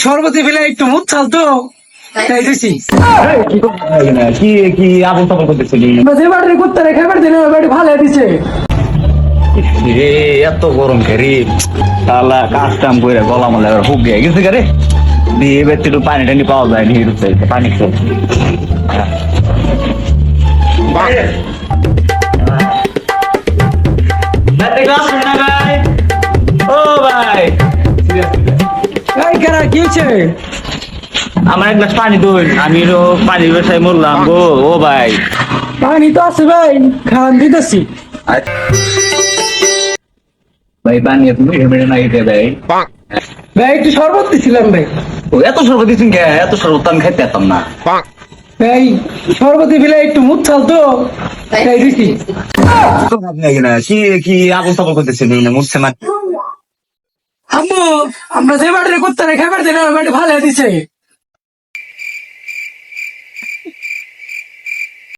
সর্বতি ফেলে একটু মুখ চাল তো তাই দিছি। কি কি আবল তাবল করতেছিলি? যে বাড়ি করতে রেখে বাড়ি দিলে ওই বাড়ি ভালো দিছে। রে এত গরম খেরি তালা কাজ কাম করে গলা মলা হুক গিয়ে গেছে রে দিয়ে এবার একটু পানি টানি পাওয়া যায় নি পানি খেয়ে ও ভাই এই কেরা কি হচ্ছে? আমার এক গ্লাস পানি দই আমি পানির ব্যবসায় মরলাম গো ও ভাই পানি তো আছে ভাই, খান দিতেছি। ভাই পানি তুমি হেমেটে না খেতে ভাই ভাই একটু শরবত দিছিলাম ভাই। ও এত শরবত দিচ্ছেন কে এত শরবত আমি খাইতে পারতাম না ভাই সর্বতি ফেলে একটু মুখ চাল তো তাই দিছি। কি কি আবল তাবল করতেছেন মুখছে না আম্মু আমরা যে বাড়ি করতে রেখে বাড়ি দিলে ওই বাড়ি ভালো দিছে।